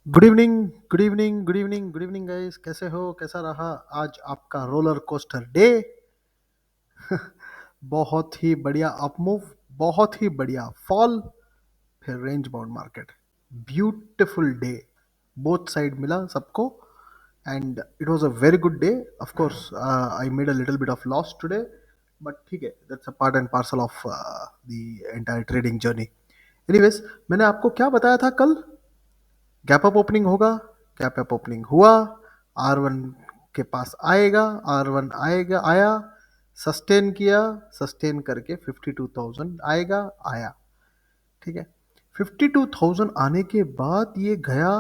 Good evening, good evening, good evening, good evening guys. कैसे हो? कैसा रहा आज आपका रोलर कोस्टर डे? बहुत ही बढ़िया अप मूव, बहुत ही बढ़िया फॉल, फिर range bound market. Beautiful day, both side मिला सबको and it was a very good day. Of course I made a little bit of loss today, but ठीक है, that's a part and parcel of the entire trading journey. Anyways, मैंने आपको क्या बताया था कल? गैप अप ओपनिंग होगा। Gap up opening हुआ, आर वन के पास आएगा, आर वन आएगा, आया, सस्टेन किया, सस्टेन करके 52,000 आएगा, आया। ठीक है, 52,000 आने के बाद ये गया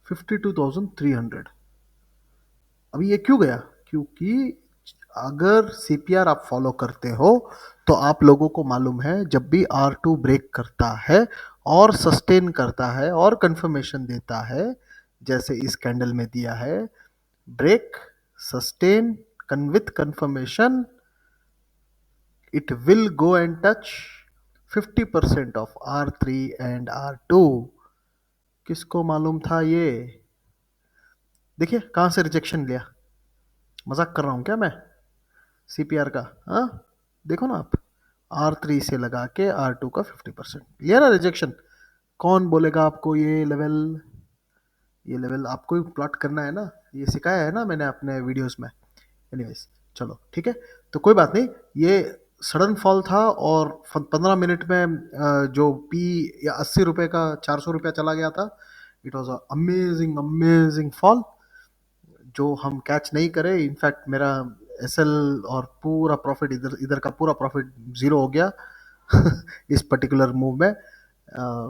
52,300। अभी ये क्यों गया? क्योंकि अगर सीपीआर आप फॉलो करते हो तो आप लोगों को मालूम है, जब भी R2 ब्रेक करता है और सस्टेन करता है और कंफर्मेशन देता है, जैसे इस कैंडल में दिया है, break, sustain, with confirmation, it will go and touch 50% of R3 and R2। किसको मालूम था ये? देखिए कहां से रिजेक्शन लिया। मजाक कर रहा हूं क्या मैं सीपीआर का? हाँ, देखो ना आप, R3 से लगा के R2 का 50% लिया ना रिजेक्शन। कौन बोलेगा आपको ये लेवल आपको ही प्लॉट करना है ना, ये सिखाया है ना मैंने अपने वीडियोस में। एनीवेज, चलो ठीक है, तो कोई बात नहीं। ये सडन फॉल था और 15 मिनट में जो पी या 80 रुपए का 400 रुपया चला गया था। It was amazing amazing fall जो हम कैच नहीं करे। इनफैक्ट मेरा एसएल और पूरा प्रॉफिट, इधर इधर का पूरा प्रॉफिट जीरो हो गया इस पर्टिकुलर मूव में,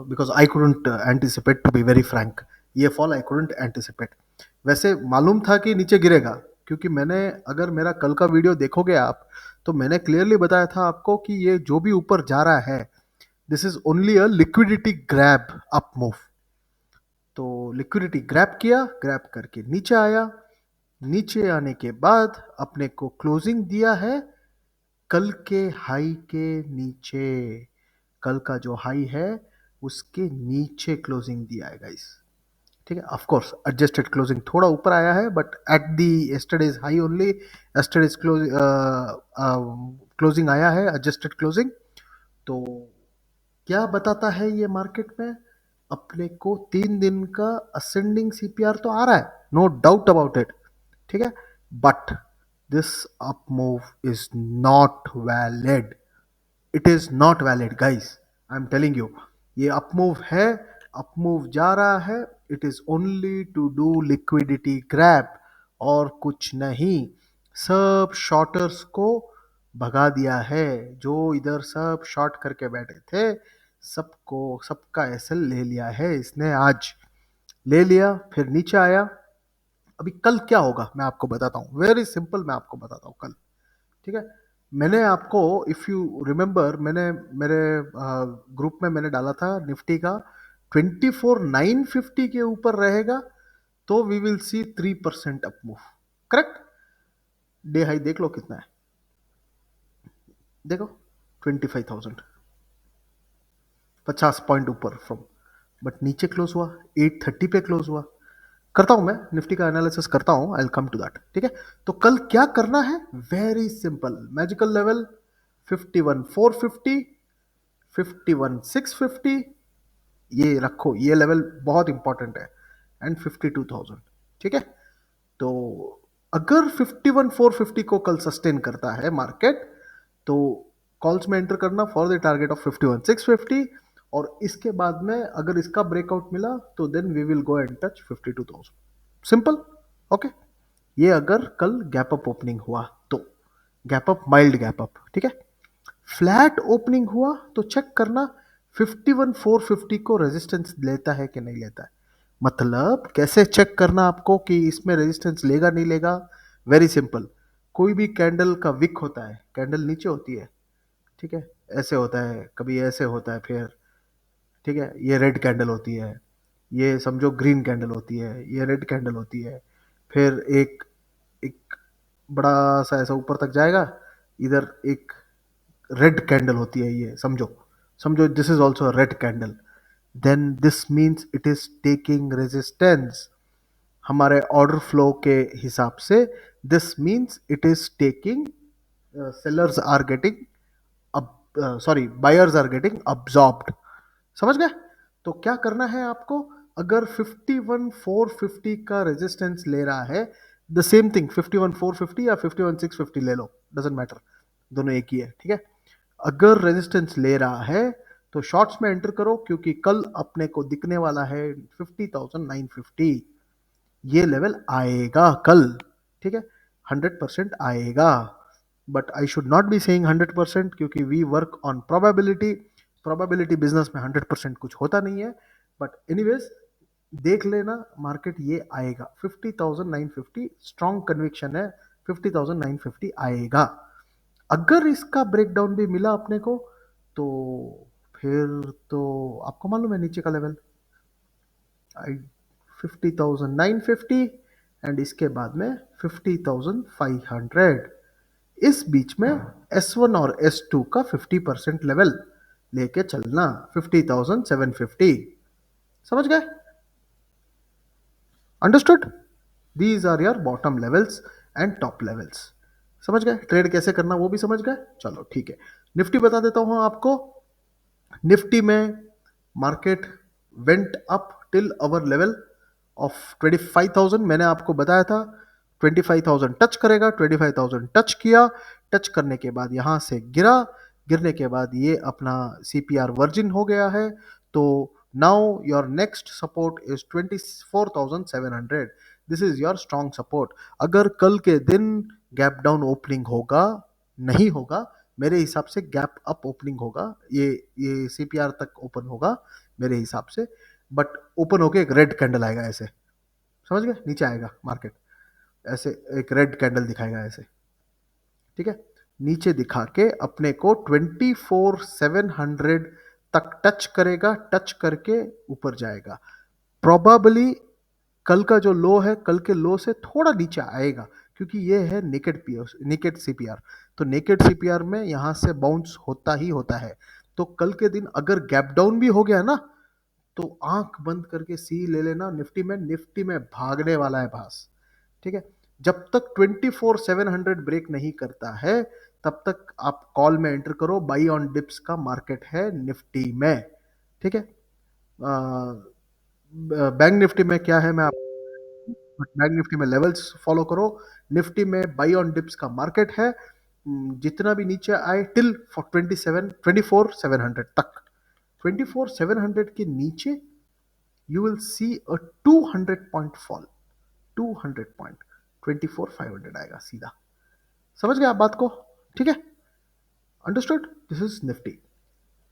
because I couldn't anticipate, to be very frank. ये फॉल आई कुडंट एंटिसिपेट। वैसे मालूम था कि नीचे गिरेगा, क्योंकि मैंने, अगर मेरा कल का वीडियो देखोगे आप, तो मैंने क्लियरली बताया था आपको कि ये जो भी ऊपर जा रहा है, this is only a liquidity grab up move. तो लिक्विडिटी ग्रैब किया, ग्रैब करके नीचे आया। नीचे आने के बाद अपने को क्लोजिंग दिया है कल के हाई के नीचे। कल का जो हाई है उसके नीचे क्लोजिंग दिया है गाइस। ठीक है, ऑफ कोर्स एडजस्टेड क्लोजिंग थोड़ा ऊपर आया है, but at the yesterday's high only, yesterday's closing आया है, एडजस्टेड क्लोजिंग। तो क्या बताता है ये मार्केट में? अपने को 3 दिन का असेंडिंग सीपीआर तो आ रहा है, नो डाउट अबाउट इट। ठीक है, but this up move is not valid. It is not valid guys, I am telling you. ये अप मूव है, अप मूव जा रहा है, it is only to do liquidity grab और कुछ नहीं। सब शॉर्टर्स को भगा दिया है, जो इधर सब शॉर्ट करके बैठे थे, सबको, सबका एसएल ले लिया है इसने आज। ले लिया, फिर नीचे आया। अभी कल क्या होगा मैं आपको बताता हूँ, वेरी सिंपल, मैं आपको बताता हूँ कल। ठीक है, मैंने आपको, इफ यू रिमेंबर, मैंने मेरे ग्रुप में मैंने डाला था निफ्टी का 24,950 के ऊपर रहेगा तो we will see 3% up move. Correct? Day high देख लो कितना है, देखो 25,000, 50 पॉइंट ऊपर फ्रॉम, बट नीचे क्लोज हुआ 830 पे क्लोज हुआ। करता हूं मैं निफ्टी का एनालिसिस करता हूं, I will come to that. ठीक है, तो कल क्या करना है? वेरी सिंपल, मैजिकल लेवल 51,450, 51,650, ये रखो, ये लेवल बहुत इंपॉर्टेंट है, एंड 52,000। ठीक है, तो अगर 51,450 को कल सस्टेन करता है मार्केट, तो कॉल्स में एंटर करना फॉर द टारगेट ऑफ 51,650, और इसके बाद में अगर इसका ब्रेकआउट मिला तो then we will go and touch 52,000। Simple. Okay, ये अगर कल गैप अप ओपनिंग हुआ तो, gap up, mild gap up. ठीक है, फ्लैट ओपनिंग हुआ तो चेक करना 51,450 को रेजिस्टेंस लेता है कि नहीं लेता है। मतलब कैसे चेक करना आपको कि इसमें रेजिस्टेंस लेगा नहीं लेगा? वेरी सिंपल, कोई भी कैंडल का विक होता है, कैंडल नीचे होती है, ठीक है, ऐसे होता है, कभी ऐसे होता है, फिर ठीक है, ये रेड कैंडल होती है, ये समझो ग्रीन कैंडल होती है, ये रेड कैंडल होती है, फिर एक एक बड़ा सा ऐसा ऊपर तक जाएगा, इधर एक रेड कैंडल होती है, ये समझो, समझो this is also red candle. then this means it is taking resistance. हमारे ऑर्डर फ्लो के हिसाब से this means it is taking, sellers are getting, sorry buyers are getting absorbed. समझ गए? तो क्या करना है आपको, अगर 51,450 का रेजिस्टेंस ले रहा है, द सेम थिंग 51,450 या 51,650 ले लो, डजेंट मैटर, दोनों एक ही है, ठीक है। अगर रेजिस्टेंस ले रहा है तो शॉर्ट्स में एंटर करो, क्योंकि कल अपने को दिखने वाला है 50,950, ये लेवल आएगा कल, ठीक है, 100% आएगा। But I should not be saying 100%, क्योंकि we work on probability. Probability business में 100% कुछ होता नहीं है, बट एनीवेज देख लेना, मार्केट ये आएगा 50,950, स्ट्रॉन्ग कन्विक्शन है 50,950 आएगा। अगर इसका ब्रेकडाउन भी मिला अपने को, तो फिर तो आपको मालूम है नीचे का लेवल आई 50,950 एंड इसके बाद में 50,500। इस बीच में S1 और S2 का 50% लेवल लेके चलना 50,750। समझ गए? Understood? These are your bottom levels and top levels. समझ गए? ट्रेड कैसे करना वो भी समझ गए? चलो ठीक है, निफ्टी बता देता हूं आपको। निफ्टी में market went up till our level of 25,000। मैंने आपको बताया था 25,000 टच करेगा, 25,000 टच किया, टच करने के बाद यहाँ से गिरा, गिरने के बाद ये अपना CPR वर्जिन हो गया है। तो now your next support is 24,700। This is your strong support. अगर कल के दिन गैप डाउन ओपनिंग होगा, नहीं होगा, मेरे हिसाब से गैप अप ओपनिंग होगा, ये CPR तक ओपन होगा मेरे हिसाब से, बट ओपन होके एक रेड कैंडल आएगा ऐसे, समझ गए? नीचे आएगा मार्केट ऐसे, एक रेड कैंडल दिखाएगा ऐसे, ठीक है। नीचे दिखा के अपने को 24,700 तक टच करेगा, टच करके ऊपर जाएगा। प्रोबेबली कल का जो लो है, कल के लो से थोड़ा नीचे आएगा, क्योंकि ये है नेकेड CPR। तो नेकेड CPR में यहां से बाउंस होता ही होता है। तो कल के दिन अगर गैप डाउन भी हो गया ना, तो आंख बंद करके सी ले लेना निफ्टी में, निफ्टी में भागने वाला है भास, ठीक है। जब तक 24,700 ब्रेक नहीं करता है, तब तक आप कॉल में एंटर करो, बाई ऑन डिप्स का मार्केट है निफ्टी में, ठीक है। बैंक निफ्टी में क्या है, मैं आप बैंक निफ्टी में लेवल्स फॉलो करो, निफ्टी में बाई ऑन डिप्स का मार्केट है। जितना भी नीचे आए टिल 24,700 तक, 24,700 के नीचे you will see a 200 point fall, 200 point, 24,500 आएगा सीधा। समझ गए आप बात को? ठीक है, अंडरस्टूड? This is Nifty.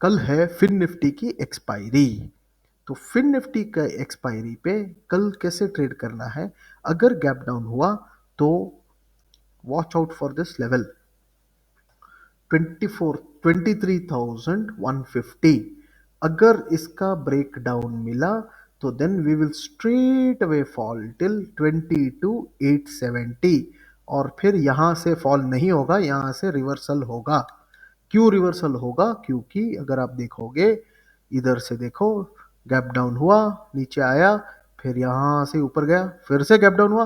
कल है फिन निफ्टी की एक्सपायरी। तो फिन निफ्टी का एक्सपायरी पे कल कैसे ट्रेड करना है, अगर गैप डाउन हुआ तो watch out for this level 23,150। अगर इसका ब्रेक डाउन मिला तो then we will straight away fall till 22,870, और फिर यहां से फॉल नहीं होगा, यहां से रिवर्सल होगा। क्यों रिवर्सल होगा? क्योंकि अगर आप देखोगे, इधर से देखो, गैप डाउन हुआ, नीचे आया, फिर यहां से ऊपर गया, फिर से गैप डाउन हुआ,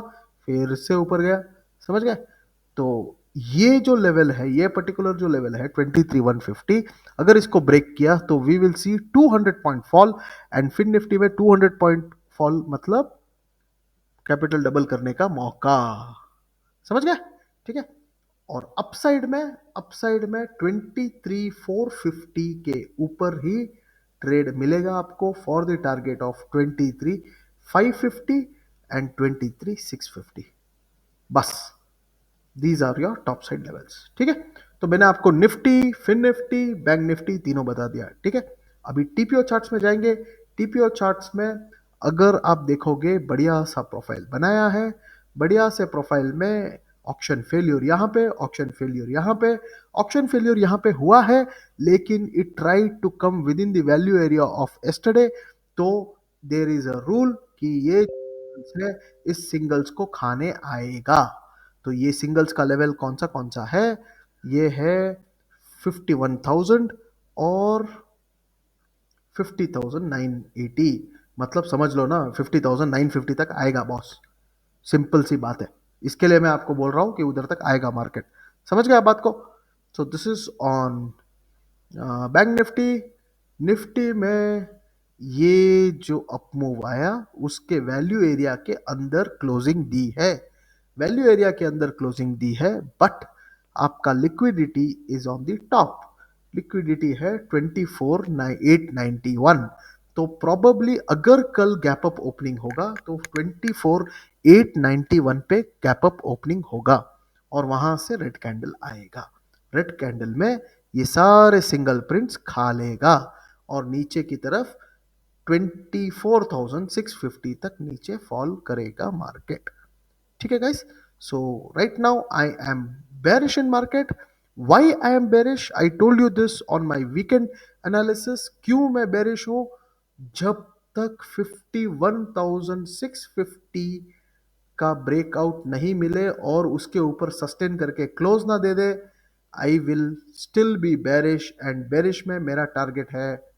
फिर से ऊपर गया। समझ गए? तो ये जो लेवल है, ये पर्टिकुलर जो लेवल है 23,150, अगर इसको ब्रेक किया तो we will see 200 point fall. And fin Nifty में 200 पॉइंट फॉल मतलब कैपिटल डबल करने का मौका। समझ गए? ठीक है। और अपसाइड में 23,450 के ऊपर ही ट्रेड मिलेगा आपको for the target of 23,550 and 23,650। बस, these are your top side levels, ठीक है। तो मैंने आपको निफ्टी, फिन निफ्टी, बैंक निफ्टी तीनों बता दिया, ठीक है। अभी टीपीओ चार्ट्स में जाएंगे। टीपीओ चार्ट्स में अगर आप देखोगे, बढ़िया सा प्रोफाइल बनाया है, बढ़िया से प्रोफाइल में ऑक्शन फेलियर यहाँ पे, ऑक्शन फेलियर यहाँ पे, ऑक्शन फेलियर यहाँ पे हुआ है, लेकिन it try to come within the value area of yesterday. तो देर इज अ रूल कि ये है, इस सिंगल्स को खाने आएगा। तो ये सिंगल्स का लेवल कौन सा है? ये है 51,000 और 50,980, मतलब समझ लो ना 50,950 तक आएगा बॉस। सिंपल सी बात है, इसके लिए मैं आपको बोल रहा हूँ कि उधर तक आएगा मार्केट। समझ गए आप बात को? So this is on bank Nifty. Nifty में ये जो अप मूव आया उसके वैल्यू एरिया के अंदर क्लोजिंग दी है, वैल्यू एरिया के अंदर क्लोजिंग दी है, बट आपका liquidity is on the top. Liquidity है 24,891। तो प्रॉबेबली अगर कल गैप अप ओपनिंग होगा तो 24,891 पे गैप अप ओपनिंग होगा और वहां से रेड कैंडल आएगा। रेड कैंडल में ये सारे सिंगल प्रिंट्स खा लेगा और नीचे की तरफ 24,650 तक नीचे फॉल करेगा मार्केट। ठीक है guys? So right now I am bearish in market. Why I am bearish? I told you this on my weekend analysis. क्यों मैं bearish हूं? जब तक 51,650 का ब्रेकआउट नहीं मिले और उसके ऊपर सस्टेन करके क्लोज ना दे दे, I will still be bearish, and bearish में मेरा टारगेट है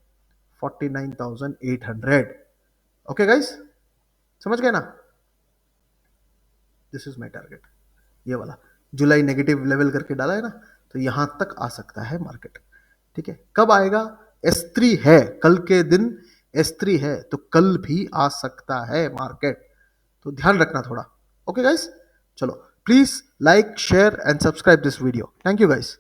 49,800। ओके गाइस, समझ गए ना? दिस इज माय टारगेट, ये वाला जुलाई नेगेटिव लेवल करके डाला है ना, तो यहां तक आ सकता है मार्केट। ठीक है, कब आएगा? S3 है कल के दिन, S3 है तो कल भी आ सकता है मार्केट, तो ध्यान रखना थोड़ा। ओके गाइस, चलो please like share and subscribe this video. Thank you guys.